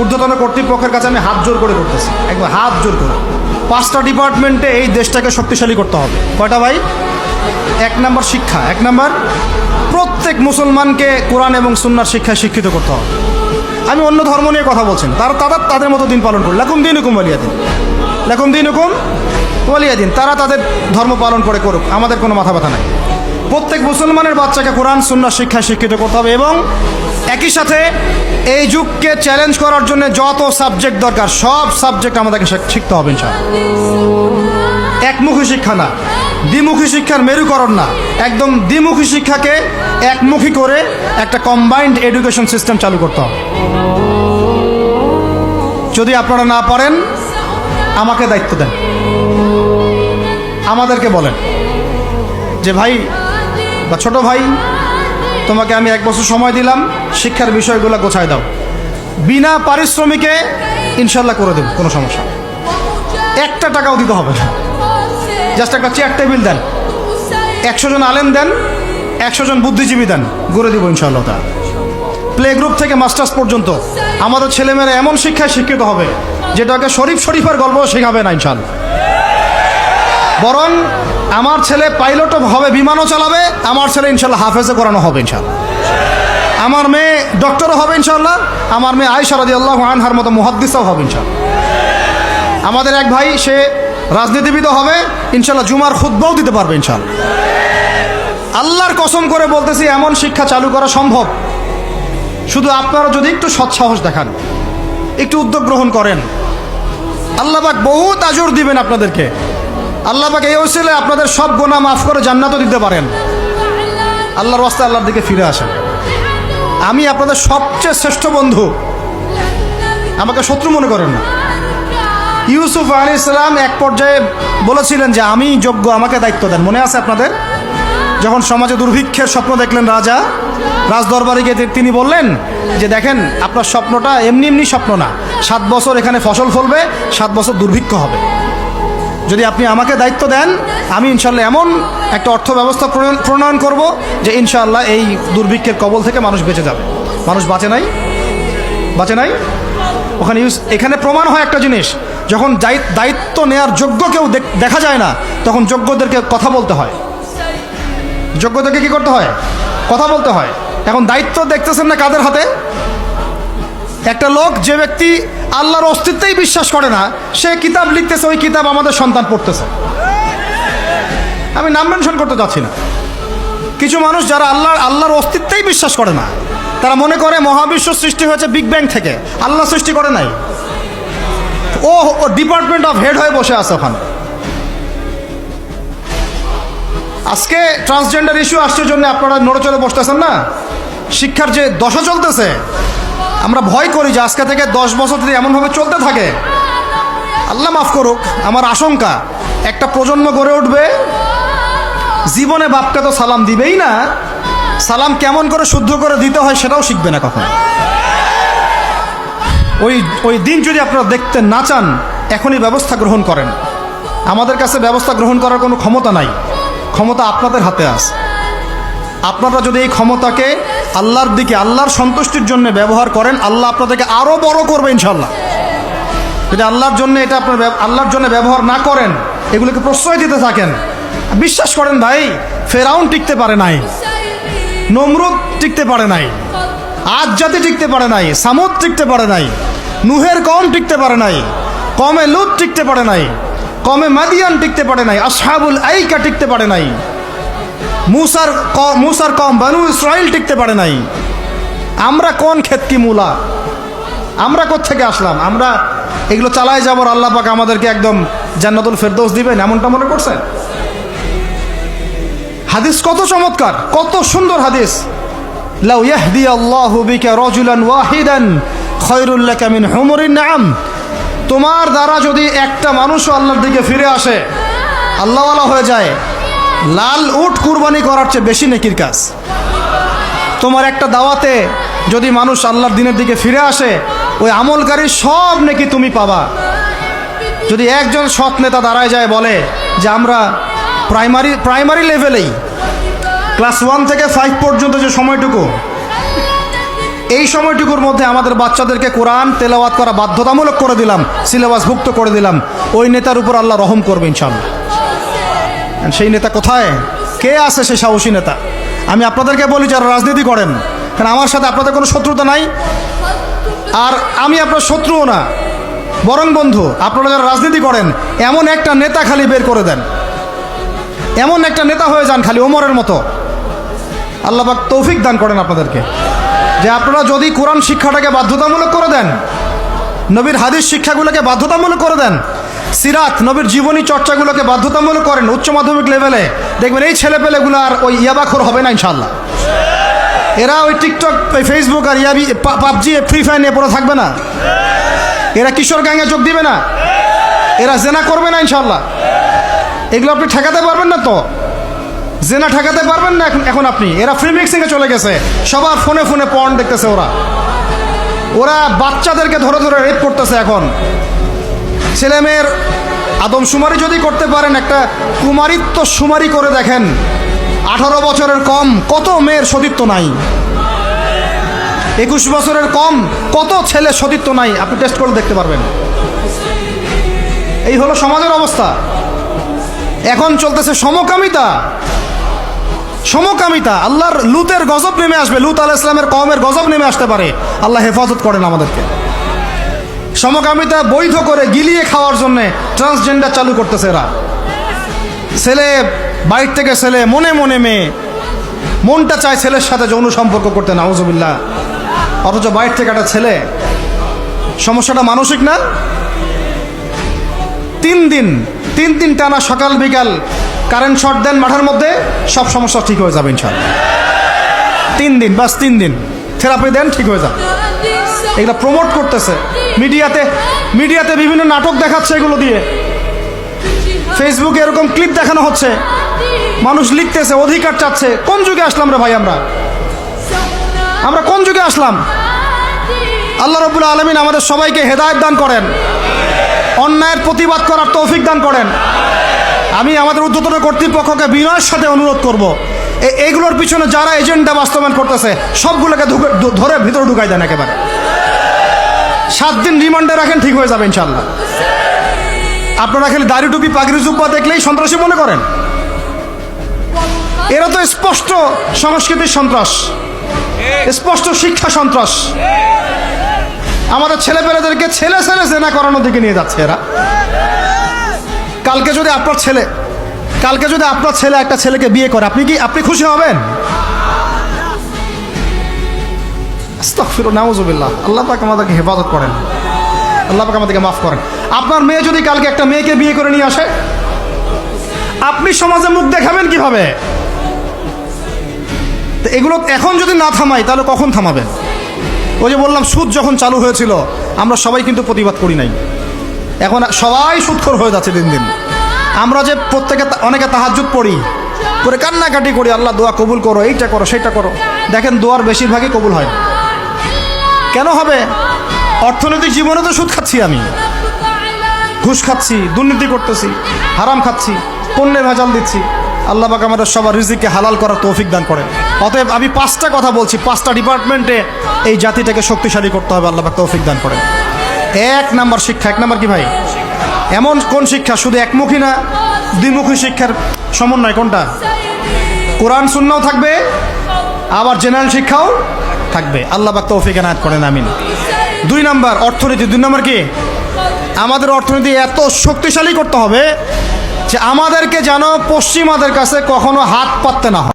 ঊর্ধ্বতন কর্তৃপক্ষের কাছে আমি হাত জোর করে করতেছি, একবার হাত জোর করে। 5টা ডিপার্টমেন্টে এই দেশটাকে শক্তিশালী করতে হবে। কয়টা ভাই? 1 নম্বর শিক্ষা, 1 নম্বর প্রত্যেক মুসলমানকে কোরআন এবং সুন্নাহর শিক্ষায় শিক্ষিত করতে হবে। আমি অন্য ধর্ম নিয়ে কথা বলছি না, তাদের মতো দিন পালন করি। লাকুম দিনুকুম ওয়ালিয়া দিন, লাকুম দিনুকুম ওয়ালিয়া দিন। তারা তাদের ধর্ম পালন করে করুক, আমাদের কোনো মাথা ব্যথা নাই। প্রত্যেক মুসলমানের বাচ্চাকে কোরআন সুন্নাহর শিক্ষায় শিক্ষিত করতে হবে এবং একই সাথে এই যুগকে চ্যালেঞ্জ করার জন্য যত সাবজেক্ট দরকার সব সাবজেক্ট আমাদেরকে শিখতে হবে ইনশাআল্লাহ। একমুখী শিক্ষা না, দ্বিমুখী শিক্ষার মেরুকরণ না, একদম দ্বিমুখী শিক্ষাকে একমুখী করে একটা কম্বাইন্ড এডুকেশন সিস্টেম চালু করতে হবে। যদি আপনারা না পারেন আমাকে দায়িত্ব দেন, আমাদেরকে বলেন যে ভাই বা ছোট ভাই, তোমাকে আমি 1 বছর সময় দিলাম, শিক্ষার বিষয়গুলো গোছায় দাও। বিনা পারিশ্রমিকে ইনশাল্লাহ করে দেব, কোনো সমস্যা। 1 টাকাও দিতে হবে না, জাস্ট একটা চেয়ার টেবিল দেন, 100 জন আলেম দেন, 100 জন বুদ্ধিজীবী দেন, গড়ে দিব ইনশাআল্লাহ। তা প্লে গ্রুপ থেকে মাস্টার্স পর্যন্ত আমাদের ছেলেমেয়েরা এমন শিক্ষায় শিক্ষিত হবে যেটাকে শরীফের গল্প শেখাবে না ইনশাআল্লাহ। বরং আমার ছেলে পাইলটও হবে, বিমানও চালাবে, আমার ছেলে ইনশাআল্লাহ হাফেজে করানো হবে ইনশাআল্লাহ। আমার মেয়ে ডক্টরও হবে ইনশাআল্লাহ, আমার মেয়ে আয়েশা রাদিয়াল্লাহু আনহার মতো মুহাদ্দিসও হবে ইনশাআল্লাহ। আমাদের এক ভাই সে রাজনীতিবিদও হবে ইনশাআল্লাহ, জুমার খুতবাও দিতে পারবে ইনশাআল্লাহ। আল্লাহর কসম করে বলতেছি, এমন শিক্ষা চালু করা সম্ভব। শুধু আপনারা যদি একটু সৎসাহস দেখান, একটু উদ্যোগ গ্রহণ করেন, আল্লাহ পাক বহুত আজর দিবেন আপনাদেরকে। আল্লাহ পাক এই ওসিলায় আপনাদের সব গুনাহ মাফ করে জান্নাতও দিতে পারেন। আল্লাহর রাস্তায় আল্লাহর দিকে ফিরে আসেন। আমি আপনাদের সবচেয়ে শ্রেষ্ঠ বন্ধু, আমাকে শত্রু মনে করেন না। ইউসুফ আলাইহিস সালাম এক পর্যায়ে বলেছিলেন যে আমি যোগ্য, আমাকে দায়িত্ব দেন। মনে আছে আপনাদের? যখন সমাজে দুর্ভিক্ষের স্বপ্ন দেখলেন রাজা, রাজদরবারে গিয়ে তিনি বললেন যে দেখেন, আপনার স্বপ্নটা এমনি এমনি স্বপ্ন না, 7 বছর এখানে ফসল ফলবে, 7 বছর দুর্ভিক্ষ হবে। যদি আপনি আমাকে দায়িত্ব দেন, আমি ইনশাআল্লাহ এমন একটা অর্থ ব্যবস্থা প্রণয়ন করব যে ইনশাআল্লাহ এই দুর্ভিক্ষের কবল থেকে মানুষ বেঁচে যাবে। মানুষ বাঁচে নাই। ওখানে এখানে প্রমাণ হয় একটা জিনিস, যখন দায়িত্ব নেয়ার যোগ্য কেউ দেখা যায় না, তখন যোগ্যদেরকে কথা বলতে হয়। যোগ্যদেরকে কি করতে হয়? কথা বলতে হয়। এখন দায়িত্ব দেখতেছেন না কাদের হাতে? একটা লোক, যে ব্যক্তি আল্লাহর অস্তিত্বেই বিশ্বাস করে না, সে কিতাব লিখতেছে, ওই কিতাব আমাদের সন্তান পড়তেছে। আমি নাম মেনশন করতে যাচ্ছি না। কিছু মানুষ যারা আল্লাহর অস্তিত্বেই বিশ্বাস করে না, তারা মনে করে মহাবিশ্ব সৃষ্টি হয়েছে বিগ ব্যাং থেকে, আল্লাহ সৃষ্টি করে নাই। ও ডিপার্টমেন্ট অফ হেড হয়ে বসে আছে ওখানে। আজকে ট্রান্সজেন্ডার ইস্যু আসছে জন্য আপনারা নড়েচড়ে বসতেছেন না। শিক্ষার যে দশা চলতেছে, আমরা ভয় করি যে আজকে থেকে 10 বছর যদি এমনভাবে চলতে থাকে, আল্লাহ মাফ করুক, আমার আশঙ্কা একটা প্রজন্ম গড়ে উঠবে, জীবনে বাপকে তো সালাম দিবেই না, সালাম কেমন করে শুদ্ধ করে দিতে হয় সেটাও শিখবে না কখনো। ওই দিন যদি আপনারা দেখতে না চান, এখনই ব্যবস্থা গ্রহণ করেন। আমাদের কাছে ব্যবস্থা গ্রহণ করার কোনো ক্ষমতা নাই, ক্ষমতা আপনাদের হাতে আছে। আপনারা যদি এই ক্ষমতাকে আল্লাহর দিকে, আল্লাহর সন্তুষ্টির জন্য ব্যবহার করেন, আল্লাহ আপনাদেরকে আরো বড় করবে ইনশাআল্লাহ। যদি আল্লাহর জন্য এটা আপনার আল্লাহর জন্য ব্যবহার না করেন, এগুলোকে প্রশ্রয় দিতে থাকেন, বিশ্বাস করেন ভাই, ফেরাউন টিকতে পারে নাই, নমরুদ টিকতে পারে নাই, আদ জাতি টিকতে পারে নাই, সামুদ টিকতে পারে নাই, নুহের কওম টিকতে পারে নাই, কমে লুত টিকতে পারে নাই, কমে মাদিয়ান টিকতে পারে নাই, আসহাবুল আইকা টিকতে পারে নাই, মুসার কম বানু ইসরাইল টিকতে পারে নাই। আমরা কোন ক্ষেত কি মূলা? আমরা কোত্থেকে আসলাম? আমরা এগুলো চালায় যাবার আল্লাহ পাক আমাদেরকে একদম জান্নাতুল ফেরদৌস দিবেন এমনটা মনে করছেন? হাদিস কত চমৎকার, কত সুন্দর হাদিস। লাউ ইয়াহদি আল্লাহু বিকা রাজুলান ওয়াহিদান খায়রুল লাকা মিন হুমুরিন নাম। তোমার দ্বারা যদি একটা মানুষও আল্লাহর দিকে ফিরে আসে, আল্লাহওয়ালা হয়ে যায়, লাল উট কুরবানি করার চেয়ে বেশি নেকির কাজ। তোমার একটা দাওয়াতে যদি মানুষ আল্লাহর দিনের দিকে ফিরে আসে, ওই আমলকারী সব নেকি তুমি পাবা। যদি একজন সৎ নেতা দাঁড়ায় যায় বলে যে আমরা প্রাইমারি লেভেলেই ক্লাস 1 থেকে 5 পর্যন্ত যে সময়টুকু এই সময়টুকুর মধ্যে আমাদের বাচ্চাদেরকে কোরআন তেলাওয়াত করা বাধ্যতামূলক করে দিলাম, সিলেবাসভুক্ত করে দিলাম, ওই নেতার উপর আল্লাহ রহম করবে ইনশাআল্লাহ। সেই নেতা কোথায়, কে আছে সেই সাহসী নেতা? আমি আপনাদেরকে বলি যারা রাজনীতি করেন, কারণ আমার সাথে আপনাদের কোনো শত্রুতা নাই, আর আমি আপনার শত্রুও না, বরং বন্ধু। আপনারা যারা রাজনীতি করেন, এমন একটা নেতা খালি বের করে দেন, এমন একটা নেতা হয়ে যান খালি ওমরের মতো। আল্লাহ পাক তৌফিক দান করেন আপনাদেরকে, যে আপনারা যদি কোরআন শিক্ষাটাকে বাধ্যতামূলক করে দেন, নবীর হাদিস শিক্ষাগুলোকে বাধ্যতামূলক করে দেন, সিরাত নবীর জীবনী চর্চাগুলোকে বাধ্যতামূলক করেন উচ্চ মাধ্যমিক লেভেলে, দেখবেন এই ছেলেপেলেগুলো আর ওই ইয়াবাখোর হবে না ইনশাআল্লাহ। এরা ওই টিকটক, ফেসবুক আর পাবজি, ফ্রি ফায়ার নিয়ে পড়ে থাকবে না। এরা কিশোর গ্যাংয়ে যোগ দিবে না, এরা জেনা করবে না ইনশাআল্লাহ। এগুলো আপনি ঠেকাতে পারবেন না তো, জেনা ঠেকাতে পারবেন না এখন আপনি। এরা ফ্রি মিক্সিংয়ে চলে গেছে, সবার ফোনে ফোনে পর্ন দেখতেছে। ওরা বাচ্চাদেরকে ধরে ধরে রেপ করতেছে। এখন ছেলে মেয়ের আদমশুমারি যদি করতে পারেন, একটা কুমারিত্ব শুমারি করে দেখেন, 18 বছরের কম কত মেয়ের সতীত্ব নাই, 21 বছরের কম কত ছেলে সতীত্ব নাই, আপনি টেস্ট করে দেখতে পারবেন। এই হলো সমাজের অবস্থা। এখন চলতেছে সমকামিতা, সমকামিতা। আল্লাহর লুতের গজব নেমে আসবে, লুত আলাইহিস সালামের কওমের গজব নেমে আসতে পারে। আল্লাহ হেফাজত করেন আমাদেরকে। সমকামিতা বৈধ করে গিলিয়ে খাওয়ার জন্য ট্রান্সজেন্ডার চালু করতেছে এরা। ছেলে বাইর থেকে ছেলে, মনে মনে মেয়ে, মনটা চায় ছেলের সাথে যৌন সম্পর্ক করতে, নাউজুবিল্লাহ, অথচ বাইর থেকে একটা ছেলে। সমস্যাটা মানসিক না? 3 দিন টানা সকাল বিকাল কারেন্ট শর্ট দেন মাঠের মধ্যে, সব সমস্যা ঠিক হয়ে যাবে ইনশাআল্লাহ। 3 দিন, বাস 3 দিন থেরাপি দেন, ঠিক হয়ে যাবে। এগুলো প্রমোট করতেছে মিডিয়াতে বিভিন্ন নাটক দেখাচ্ছে, এগুলো দিয়ে ফেসবুকে এরকম ক্লিপ দেখানো হচ্ছে, মানুষ লিখতেছে, অধিকার চাচ্ছে। কোন যুগে আসলাম রে ভাই? আমরা কোন যুগে আসলাম? আল্লাহ রাব্বুল আলামিন আমাদের সবাইকে হেদায়েত দান করেন, অন্যায়ের প্রতিবাদ করার তৌফিক দান করেন। আমি আমাদের ঊর্ধ্বতন কর্তৃপক্ষকে বিনয়ের সাথে অনুরোধ করব, এইগুলোর পিছনে যারা এজেন্ডা বাস্তবায়ন করতেছে সবগুলোকে ধরে ভিতরে ঢুকাই দেন একেবারে। 7 দিন রিমান্ডে রাখেন, ঠিক হয়ে যাবে ইনশাআল্লাহ। আপনারা খালি দাড়ি টুপি পাগড়ি জুব্বা দেখলেই সন্ত্রাসী মনে করেন? এরা তো স্পষ্ট সংস্কৃতির সন্ত্রাস, স্পষ্ট শিক্ষা সন্ত্রাস। আমাদের ছেলেপেলেদেরকে ছেলে জেনা করানোর দিকে নিয়ে যাচ্ছে এরা। কালকে যদি আপনার ছেলে একটা ছেলেকে বিয়ে করে, আপনি খুশি হবেন? আস্তাগফিরুল্লাহ, নাউজুবিল্লাহ। আল্লাহ পাক আমাদেরকে হেফাজত করেন, আল্লাহ পাক আমাদেরকে মাফ করেন। আপনার মেয়ে যদি কালকে একটা মেয়েকে বিয়ে করে নিয়ে আসে, আপনি সমাজে মুখ দেখাবেন কিভাবে? তো এগুলো এখন যদি না থামাই, তাহলে কখন থামাবেন? ওই যে বললাম, সুদ যখন চালু হয়েছিল আমরা সবাই কিন্তু প্রতিবাদ করি নাই। এখন সবাই সুদখোর হয়ে যাচ্ছে দিন দিন। আমরা যে অনেকে তাহাজ্জুদ পড়ি, করে কান্নাকাটি করি, আল্লাহ দোয়া কবুল করো, এইটা করো সেইটা করো। দেখেন দোয়ার বেশিরভাগই কবুল হয়। কেন হবে? অর্থনৈতিক জীবনে তো সুদ খাচ্ছি, আমি ঘুষ খাচ্ছি, দুর্নীতি করতেছি, হারাম খাচ্ছি, পণ্যে ভেজাল দিচ্ছি। আল্লাহ পাক আমাদের সবার রিজিককে হালাল করার তৌফিক দান করেন। অতএব আমি 5টা কথা বলছি, 5টা ডিপার্টমেন্টে এই জাতিটাকে শক্তিশালী করতে হবে। আল্লাহ পাক তৌফিক দান করেন। 1 নাম্বার শিক্ষা। 1 নাম্বার কি ভাই? এমন কোন শিক্ষা? শুধু একমুখী না, দ্বিমুখী শিক্ষার সমন্বয়। কোনটা? কোরআন সুন্নাহও থাকবে, আবার জেনারেল শিক্ষাও থাকবে। আল্লাহ পাক তৌফিক এনায়েত করেন, আমিন। 2 নাম্বার অর্থনীতি। 2 নাম্বার কি? আমাদের অর্থনীতি এত শক্তিশালী করতে হবে যে আমাদেরকে যেন পশ্চিমাদের কাছে কখনো হাত পাততে না হয়।